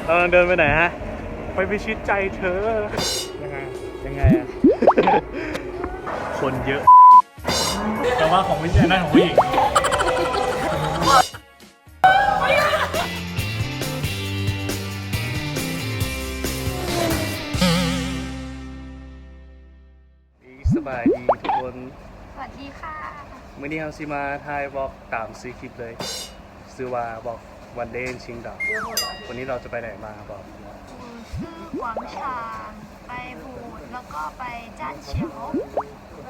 เราเดินไปไหนฮะไปพิชิตใจเธอยังไงอะ คนเยอะแต่ว่าของวิจัยนั่นของผู้หญิงสบายดีทุกคนสวัสดีค่ะวันนี้เราซิมาถ่ายบล็อกตามซีคลิปเลยซื้อว่าบอกวันเดนชิงดาววันนี้เราจะไปไหนมาบอกกวางชางไปบูดแล้วก็ไปจ้านเฉียว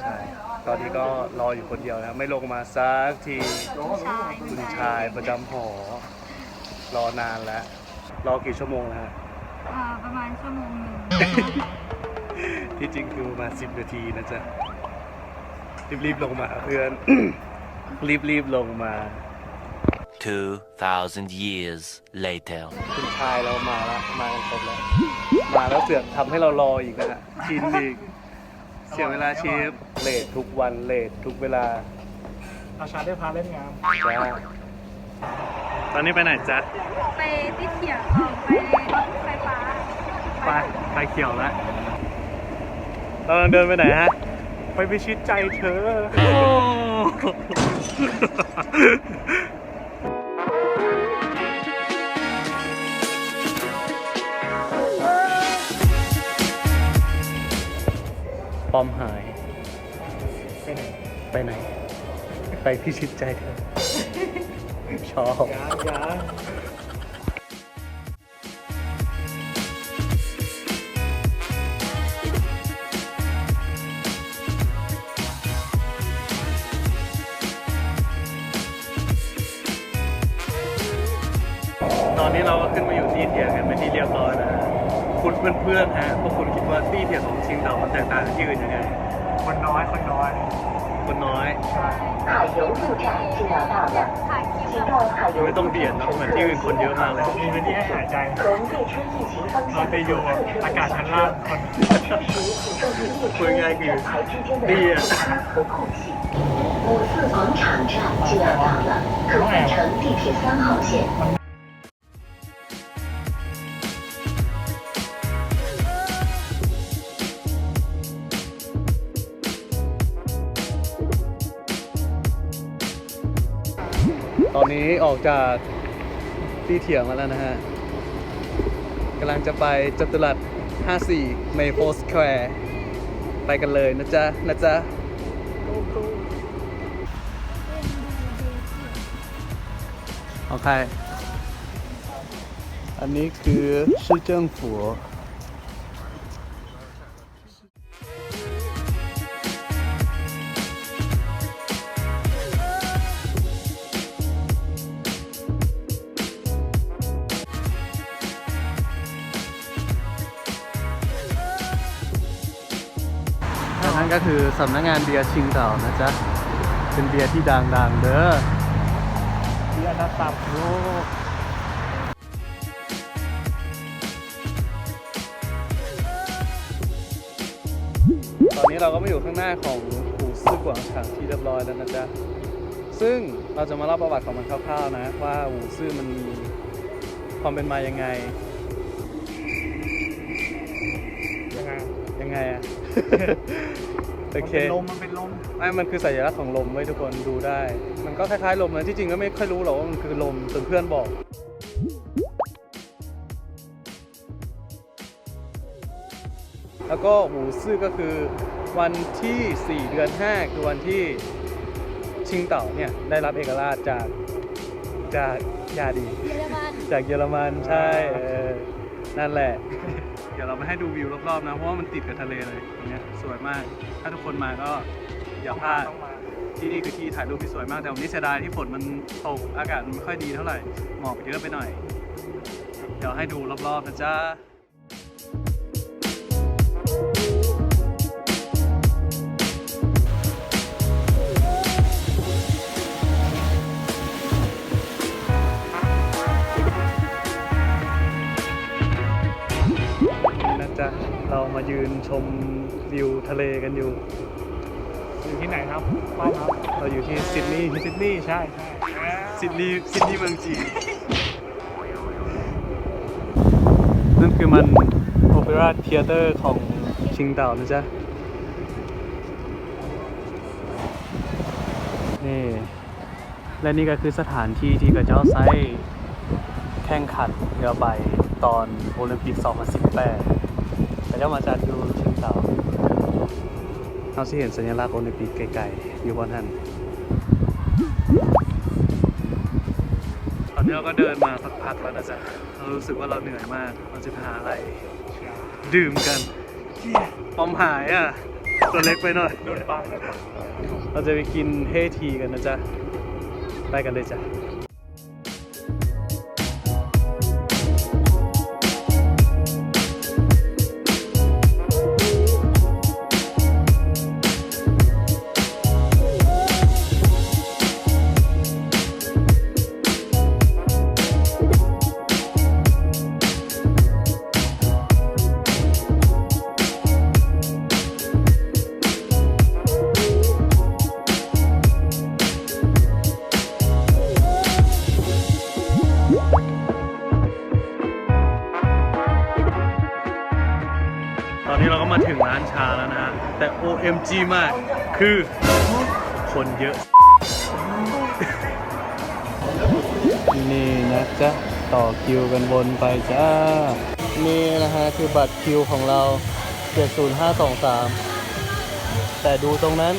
ใช่ตอนนี้ก็รออยู่คนเดียวนะไม่ลงมาสักทีคุณชายประจำหอรอนานแล้วรอกี่ชั่วโมงแล้วฮะประมาณชั่วโมงนึงที่จริงคือประมาณ10 นาทีนะจ๊ะรีบลงมาเพื่อน รีบลงมา 2,000 years later คุณชายเรามาแล้วมากันครบแล้วมาแล้วเสือกทำให้เรารออีกนะฮะชินอีกเสียเวลาเชฟเลททุกวันเลททุกเวลาอาชาได้พาเล่นงามจ้าตอนนี้ไปไหนจ๊ะไปที่เขียวไปรถไฟฟ้าไปเขียวแล้วเราเดินไปไหนฮะไปพิชิตใจเธอปอมหายไปไหนไปพิชิตใจเธอชอบตอนนี้เราก็ขึ้นมาอยู่ที่เถียงกันเป็นที่เรียบร้อยนะคุณเพื่อนๆฮะพวกคุณคิดว่าที่เถียงของชิงเต่ามันแตกต่างจากที่อื่นยังไงคนน้อยคนน้อย海油路站就要到了，请到海油ไม่ต้องเบียดนะเหมือนที่อื่นคนเยอะมากเลยมีพื้นที่ให้หายใจ从列车运行方เรา向ไปอยู่อากาศชั้นล่างคนพูดง่ายคือเบียด和空隙。五四广场站就要到了，可返乘地铁3号线。ตอนนี้ออกจากที่เถียงมาแล้วนะฮะกำลังจะไปจตุรัส54เมโพสแควร์ไปกันเลยนะจ๊ะโอเคอันนี้คือชื่อเจิ้งฝัวนั่นก็คือสำนักงานเบียร์ชิงเต่านะจ๊ะเป็นเบียร์ที่ดังๆเด้อเบียร์นักตับโลกตอนนี้เราก็มาอยู่ข้างหน้าของอู่ซื่อกวางฉางที่เรียบร้อยแล้วนะจ๊ะซึ่งเราจะมาเล่าประวัติของมันคร่าวๆนะว่าอู่ซื่อมันมีความเป็นมายังไงอะโอเคมันเป็นลมไม่มันคือสัญลักษณ์ของลมไว้ทุกคนดูได้มันก็คล้ายๆลมนะที่จริงก็ไม่ค่อยรู้หรอกว่ามันคือลมจนเพื่อนบอกแล้วก็หูซื่อก็คือวันที่4 เดือน 5คือวันที่ชิงเต่าเนี่ยได้รับเอกราชจากยาดีจากเยอรมันใช่นั่นแหละเดี๋ยวเรามาให้ดูวิวรอบๆนะเพราะว่ามันติดกับทะเลเลยตรงนี้สวยมากถ้าทุกคนมาก็อย่าพลาดที่นี่คือที่ถ่ายรูปที่สวยมากแต่วันนี้เสียดายที่ฝนมันตกอากาศมันไม่ค่อยดีเท่าไหร่หมอกเยอะไปหน่อยเดี๋ยวให้ดูรอบๆนะจ๊ะเรามายืนชมวิวทะเลกันอยู่ อยู่ที่ไหนครับป้าครับเราอยู่ที่ซิดนีย์ใช่ซิดนีย์เมืองจีน นั่นคือมันโอเปร่าเธียเตอร์ของชิงเต่านะจ๊ะ นี่ และนี่ก็คือสถานที่ที่กระเจ้าไซแข่งขันเรือใบตอนโอลิมปิก 2018กระเจ้ามาจากดูชิงเต่าเราสิเห็นสัญลักษณ์โอลิมปิกไกลๆอยู่บนท่านตอนนี้เราก็เดินมาสักพักแล้วนะจ๊ะเรารู้สึกว่าเราเหนื่อยมากเราจะไปหาอะไรดื่มกันปอมหายอ่ะตัวเล็กไปหน่อย โดนปัง เราจะไปกินเฮทีกันนะจ๊ะ ไปกันเลยจ้ะ ตอนนี้เราก็มาถึงร้านชาแล้วนะฮะ แต่ OMG มาก คือคนเยอะ นี่นะจ๊ะ ต่อคิวกันวนไปจ้า นี่นะฮะ คือบัตรคิวของเรา 70523 แต่ดูตรงนั้น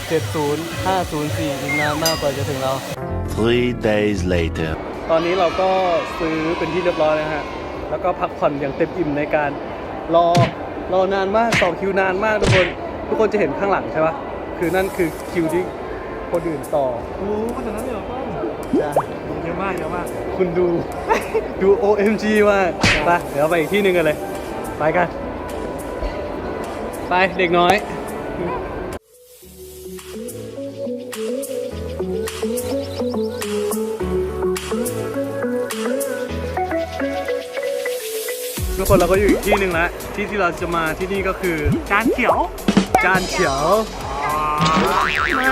70504 อีกนานมากกว่าจะถึงเรา 3 days later. ตอนนี้เราก็ซื้อเป็นที่เรียบร้อยนะฮะ แล้วก็พักผ่อนอย่างเต็มอิ่มในการรอนานมากต่อคิวนานมากทุกคนจะเห็นข้างหลังใช่ปะคือนั่นคือคิวที่คนอื่นต่อ โอ้ขนาดนั้นเลยเหรอป้อง จ้ะ เยอะมากเยอะมาก คุณดู OMG มากไปเดี๋ยวไปอีกที่หนึ่งกันเลย ไปกัน ไปเด็กน้อย ทุกคนเราก็อยู่อีกที่หนึ่งแล้วที่เราจะมาที่นี่ก็คือ จานเขียว จานเขียวแม่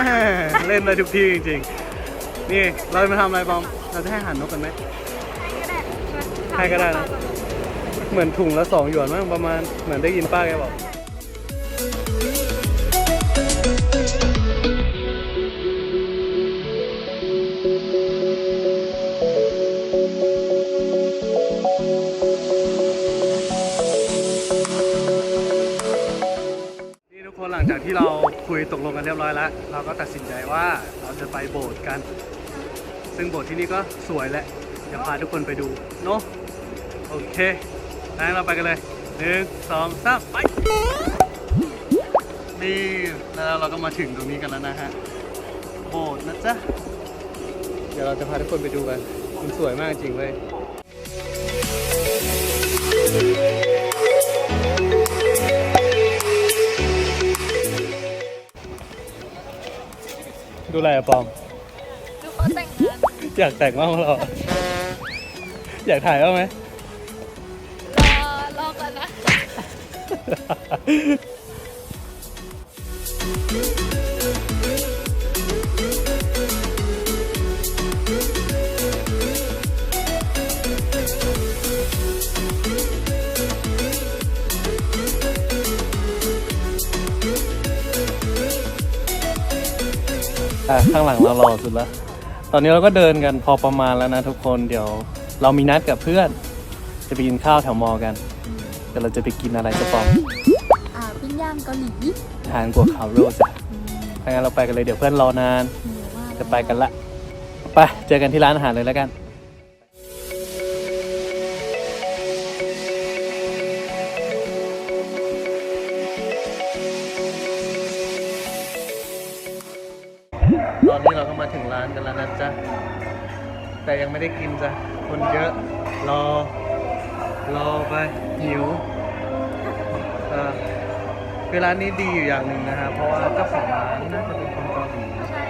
เล่นได้ทุกที่จริงๆ นี่เราจะมาทำอะไรบอม เราจะให้อาหารนกกันไหมให้ก็ได้นะ เหมือนถุงละ2 หยวนมั้งประมาณเหมือนได้ยินป้าแกบอก ทุกคนหลังจากที่เราคุยตกลงกันเรียบร้อยแล้ว เราก็ตัดสินใจว่าเราจะไปโบสถ์กัน ซึ่งโบสถ์ที่นี่ก็สวยแหละจะพาทุกคนไปดูเนาะโอเคงั้นเราไปกันเลย1 2 3ไปนี่แล้วเราก็มาถึงตรงนี้กันแล้วนะฮะโบสถ์นะจ๊ะเดี๋ยวเราจะพาทุกคนไปดูกันมันสวยมากจริงเว้ยดูอะไรอะปอม ดูเขาแต่งงาน อยากแต่งบ้างเหรอ อยากถ่ายบ้างไหม รอก่อนนะ ข้างหลังเราหล่อสุดแล้ว ตอนนี้เราก็เดินกันพอประมาณแล้วนะทุกคน เดี๋ยวเรามีนัดกับเพื่อน จะไปกินข้าวแถวมอกัน เดี๋ยวเราจะไปกินอะไรจะปอม ปิ้งย่างเกาหลี ทานกัวขาวโรสจ้ะถ้างั้นเราไปกันเลยเดี๋ยวเพื่อนรอนาน จะไปกันละ ไปเจอกันที่ร้านอาหารเลยแล้วกัน ตอนนี้เราก็มาถึงร้านกันแล้วนะจ๊ะ แต่ยังไม่ได้กินจ้ะ คนเยอะ รอไปหิวคือร้านนี้ดีอยู่อย่างหนึ่งนะฮะ เพราะว่าเจ้าของร้านน่าจะเป็นคนเกาหลี ใช่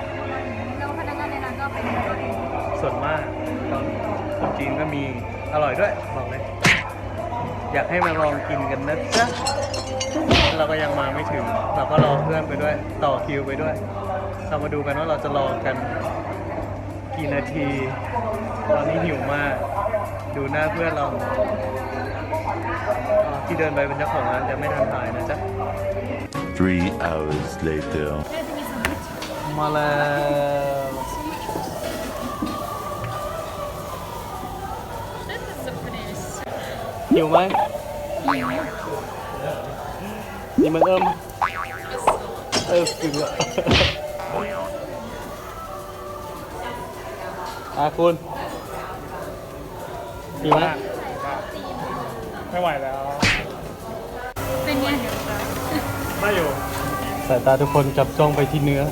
แล้วพนักงานในร้านก็เป็นเกาหลี ส่วนมากตอนคนจีนก็มีอร่อยด้วยบอกเลย อยากให้มาลองกินกันนะจ๊ะ เราก็ยังมาไม่ถึง เราก็รอเพื่อนไปด้วย ต่อคิวไปด้วย เรามาดูกันว่าเราจะรอกันกี่ กี่นาที ตอนนี้หิวมาก ดูหน้าเพื่อนเราที่เดินไปเป็นเจ้าของร้านแต่ไม่ทันถ่ายนะจ๊ะ 3 hours later. มาแล้วหิวไหมนี่มันสึกละคุณหิวไหม ไม่ไหวแล้ว เป็นไง ได้อยู่ สายตาทุกคนจับจ้องไปที่เนื้อ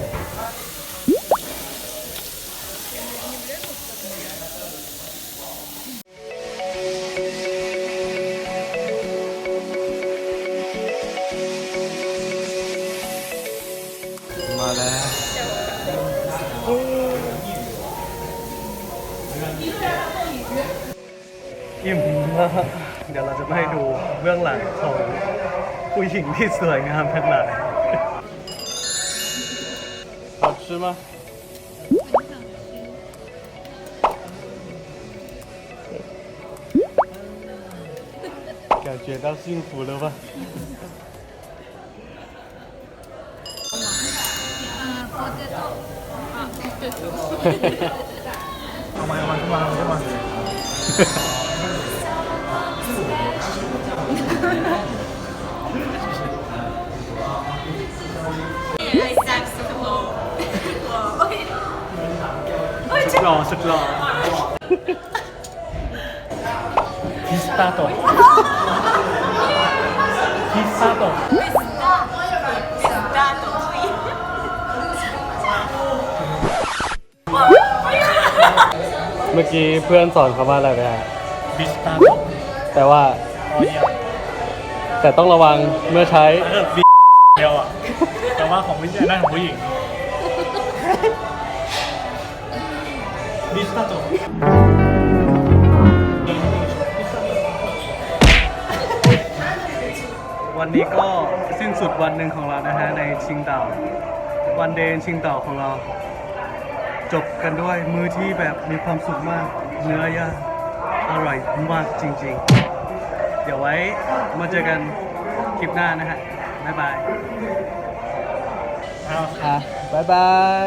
มาแล้วอิ่มมากเดี๋ยวเราจะมาให้ดูเบื้องหลังของผู้หญิงที่สวยงามทั้งหลาย好吃吗？感觉到幸福了吧？เอามาขึ้นมาสุดหล่อพิสตาโต้เมื่อกี้เพื่อนสอนคำว่าอะไรไปฮะ พิสตาโต้ แต่ว่า อ๋อเนี่ย แต่ต้องระวังเมื่อใช้ ถ้าเกิดบีเดียวอ่ะแต่ว่าของผู้ชายนั่นของผู้หญิงพิสตาโต้ วันนี้ก็สิ้นสุดวันหนึ่งของเรานะฮะในชิงเต่าวันเดนชิงเต่าของเรา จบกันด้วยมื้อที่แบบมีความสุขมากเนื้อย่างอร่อยมากจริงๆ เดี๋ยวไว้มาเจอกันคลิปหน้านะฮะ บ๊ายบาย บ๊ายบาย